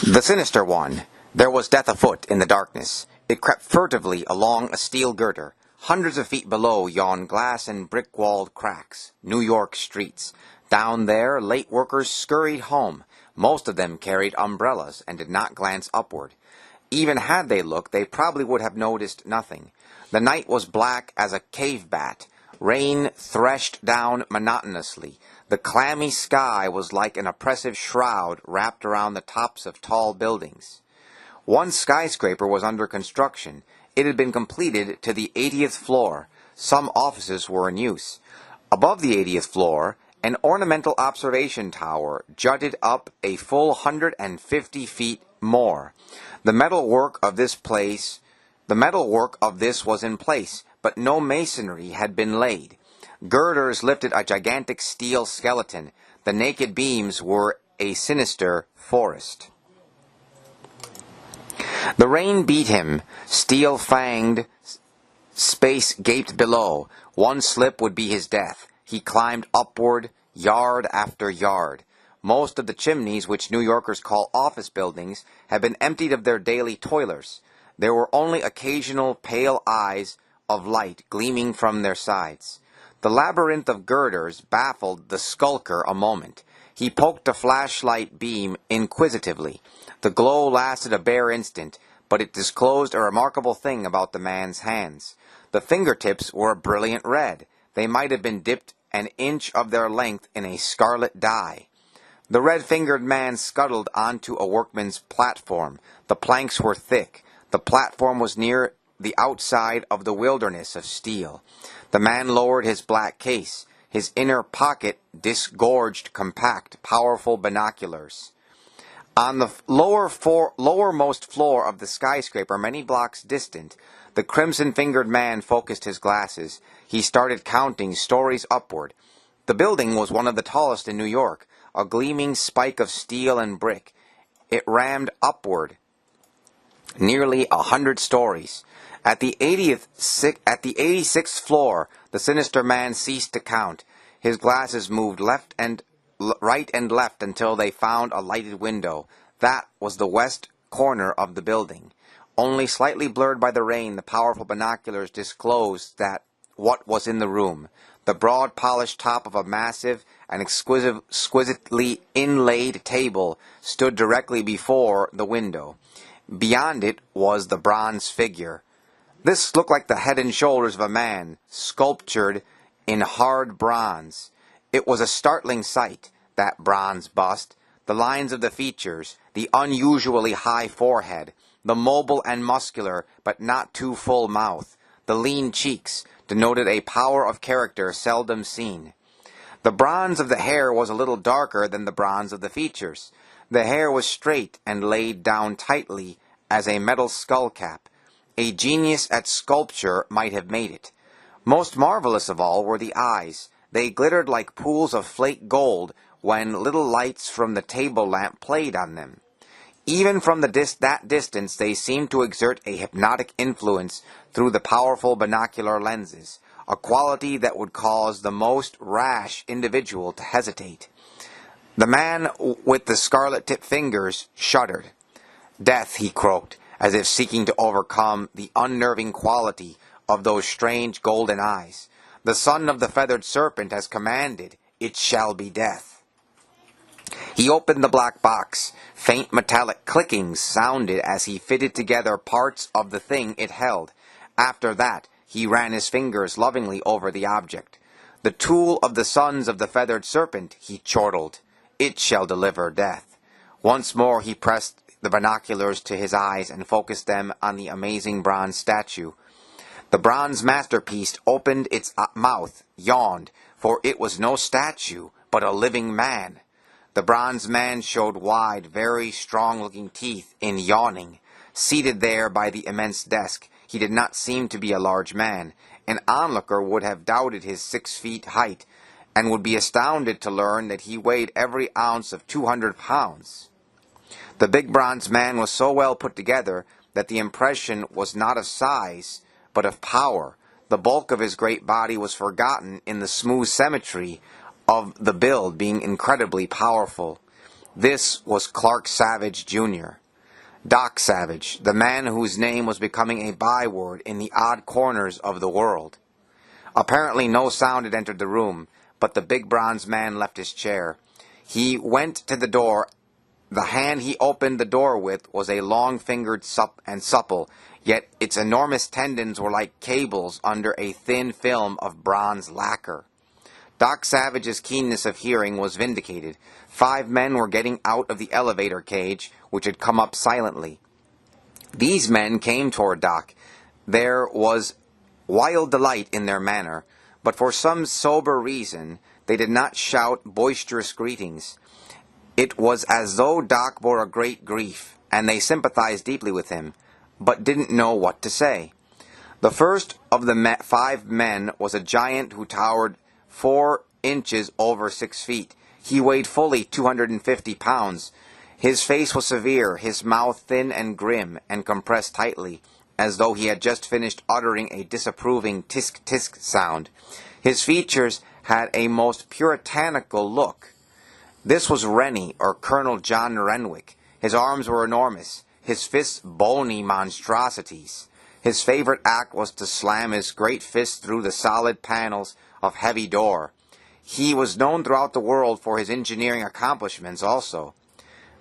The sinister one. There was death afoot in the darkness. It crept furtively along a steel girder. Hundreds of feet below yawned glass and brick-walled cracks, New York streets. Down there, late workers scurried home. Most of them carried umbrellas and did not glance upward. Even had they looked, they probably would have noticed nothing. The night was black as a cave bat. Rain threshed down monotonously. The clammy sky was like an oppressive shroud wrapped around the tops of tall buildings. One skyscraper was under construction. It had been completed to the 80th floor. Some offices were in use. Above the 80th floor, an ornamental observation tower jutted up a full 150 feet more. The metalwork of this was in place, but no masonry had been laid. Girders lifted a gigantic steel skeleton. The naked beams were a sinister forest. The rain beat him. Steel-fanged space gaped below. One slip would be his death. He climbed upward, yard after yard. Most of the chimneys, which New Yorkers call office buildings, had been emptied of their daily toilers. There were only occasional pale eyes of light gleaming from their sides. The labyrinth of girders baffled the skulker a moment. He poked a flashlight beam inquisitively. The glow lasted a bare instant, but it disclosed a remarkable thing about the man's hands. The fingertips were a brilliant red. They might have been dipped an inch of their length in a scarlet dye. The red-fingered man scuttled onto a workman's platform. The planks were thick. The platform was near the outside of the wilderness of steel. The man lowered his black case. His inner pocket disgorged compact, powerful binoculars. On the lowermost floor of the skyscraper, many blocks distant, the crimson-fingered man focused his glasses. He started counting stories upward. The building was one of the tallest in New York, a gleaming spike of steel and brick. It rammed upward nearly 100 stories. At the 86th floor, the sinister man ceased to count. His glasses moved right and left until they found a lighted window. That was the west corner of the building. Only slightly blurred by the rain, the powerful binoculars disclosed what was in the room. The broad polished top of a massive and exquisitely inlaid table stood directly before the window. Beyond it was the bronze figure. This looked like the head and shoulders of a man, sculptured in hard bronze. It was a startling sight, that bronze bust. The lines of the features, the unusually high forehead, the mobile and muscular but not too full mouth, the lean cheeks, denoted a power of character seldom seen. The bronze of the hair was a little darker than the bronze of the features. The hair was straight and laid down tightly as a metal skullcap. A genius at sculpture might have made it. Most marvelous of all were the eyes. They glittered like pools of flake gold when little lights from the table lamp played on them. Even from that distance they seemed to exert a hypnotic influence through the powerful binocular lenses, a quality that would cause the most rash individual to hesitate. The man with the scarlet-tipped fingers shuddered. "Death," he croaked, as if seeking to overcome the unnerving quality of those strange golden eyes. "The son of the feathered serpent has commanded, it shall be death." He opened the black box. Faint metallic clickings sounded as he fitted together parts of the thing it held. After that, he ran his fingers lovingly over the object. "The tool of the sons of the feathered serpent," he chortled. "It shall deliver death." Once more he pressed the binoculars to his eyes and focused them on the amazing bronze statue. The bronze masterpiece opened its mouth, yawned, for it was no statue, but a living man. The bronze man showed wide, very strong-looking teeth in yawning. Seated there by the immense desk, he did not seem to be a large man. An onlooker would have doubted his 6 feet height, and would be astounded to learn that he weighed every ounce of 200 pounds. The big bronze man was so well put together that the impression was not of size, but of power. The bulk of his great body was forgotten in the smooth symmetry of the build being incredibly powerful. This was Clark Savage, Jr., Doc Savage, the man whose name was becoming a byword in the odd corners of the world. Apparently no sound had entered the room, but the big bronze man left his chair. He went to the door. The hand he opened the door with was a long-fingered and supple, yet its enormous tendons were like cables under a thin film of bronze lacquer. Doc Savage's keenness of hearing was vindicated. 5 men were getting out of the elevator cage, which had come up silently. These men came toward Doc. There was wild delight in their manner, but for some sober reason they did not shout boisterous greetings. It was as though Doc bore a great grief, and they sympathized deeply with him, but didn't know what to say. The first of the 5 men was a giant who towered 4 inches over 6 feet. He weighed fully 250 pounds. His face was severe, his mouth thin and grim, and compressed tightly, as though he had just finished uttering a disapproving tisk-tisk sound. His features had a most puritanical look. This was Rennie, or Colonel John Renwick. His arms were enormous, his fists bony monstrosities. His favorite act was to slam his great fist through the solid panels of heavy door. He was known throughout the world for his engineering accomplishments also.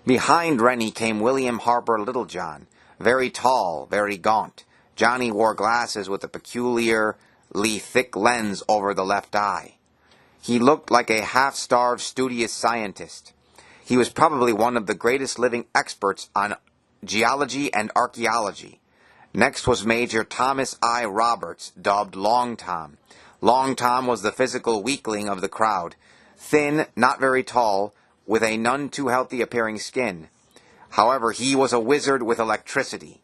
Behind Rennie came William Harper Littlejohn, very tall, very gaunt. Johnny wore glasses with a peculiarly thick lens over the left eye. He looked like a half-starved, studious scientist. He was probably one of the greatest living experts on geology and archaeology. Next was Major Thomas I. Roberts, dubbed Long Tom. Long Tom was the physical weakling of the crowd, thin, not very tall, with a none too healthy appearing skin. However, he was a wizard with electricity.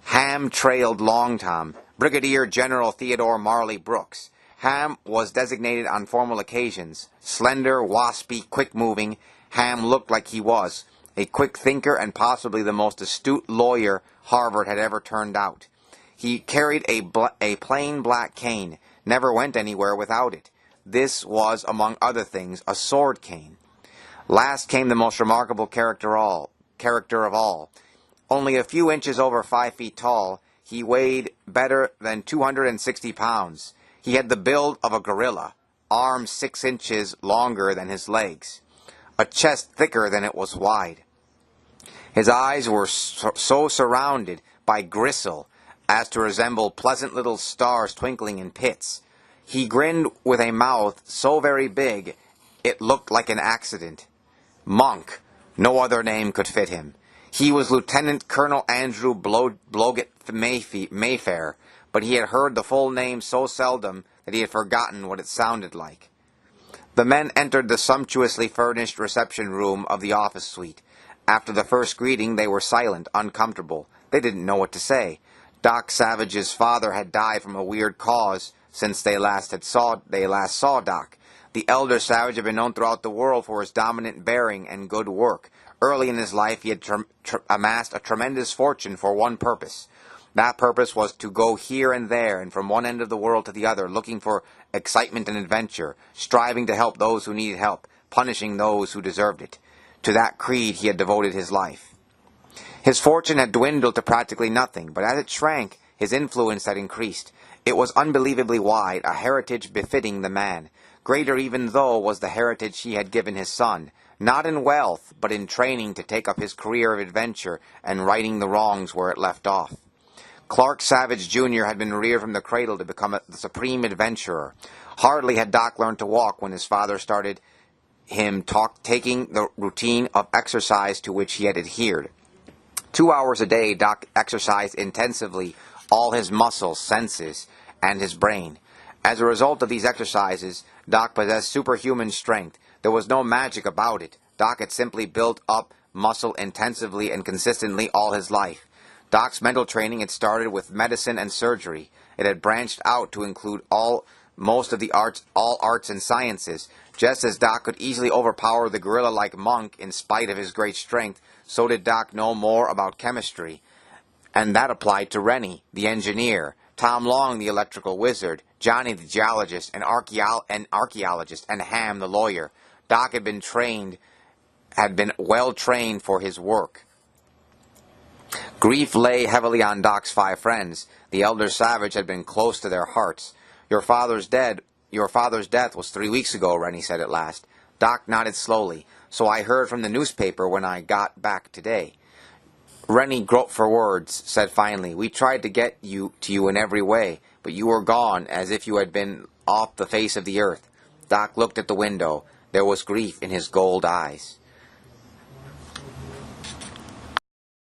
Ham trailed Long Tom, Brigadier General Theodore Marley Brooks. Ham was designated on formal occasions. Slender, waspy, quick-moving, Ham looked like he was a quick thinker and possibly the most astute lawyer Harvard had ever turned out. He carried a plain black cane, never went anywhere without it. This was, among other things, a sword cane. Last came the most remarkable character of all. Only a few inches over 5 feet tall, he weighed better than 260 pounds. He had the build of a gorilla, arms 6 inches longer than his legs, a chest thicker than it was wide. His eyes were so surrounded by gristle as to resemble pleasant little stars twinkling in pits. He grinned with a mouth so very big it looked like an accident. Monk, no other name could fit him. He was Lieutenant Colonel Andrew Blodgett Mayfair, but he had heard the full name so seldom that he had forgotten what it sounded like. The men entered the sumptuously furnished reception room of the office suite. After the first greeting, they were silent, uncomfortable. They didn't know what to say. Doc Savage's father had died from a weird cause since they last saw Doc. The elder Savage had been known throughout the world for his dominant bearing and good work. Early in his life, he had amassed a tremendous fortune for one purpose. That purpose was to go here and there and from one end of the world to the other, looking for excitement and adventure, striving to help those who needed help, punishing those who deserved it. To that creed he had devoted his life. His fortune had dwindled to practically nothing, but as it shrank, his influence had increased. It was unbelievably wide, a heritage befitting the man. Greater even though was the heritage he had given his son, not in wealth, but in training to take up his career of adventure and righting the wrongs where it left off. Clark Savage, Jr. had been reared from the cradle to become the supreme adventurer. Hardly had Doc learned to walk when his father started him taking the routine of exercise to which he had adhered. 2 hours a day, Doc exercised intensively all his muscles, senses, and his brain. As a result of these exercises, Doc possessed superhuman strength. There was no magic about it. Doc had simply built up muscle intensively and consistently all his life. Doc's mental training had started with medicine and surgery. It had branched out to include all arts and sciences. Just as Doc could easily overpower the gorilla-like Monk in spite of his great strength, so did Doc know more about chemistry. And that applied to Rennie, the engineer, Tom Long, the electrical wizard, Johnny, the geologist and archaeologist, and Ham, the lawyer. Doc had been trained had been well trained for his work. Grief lay heavily on Doc's 5 friends. The elder Savage had been close to their hearts. Your father's death was 3 weeks ago, Rennie said at last. Doc nodded slowly. So I heard from the newspaper when I got back today. Rennie groped for words, said finally, we tried to get you in every way, but you were gone, as if you had been off the face of the earth. Doc looked at the window. There was grief in his gold eyes.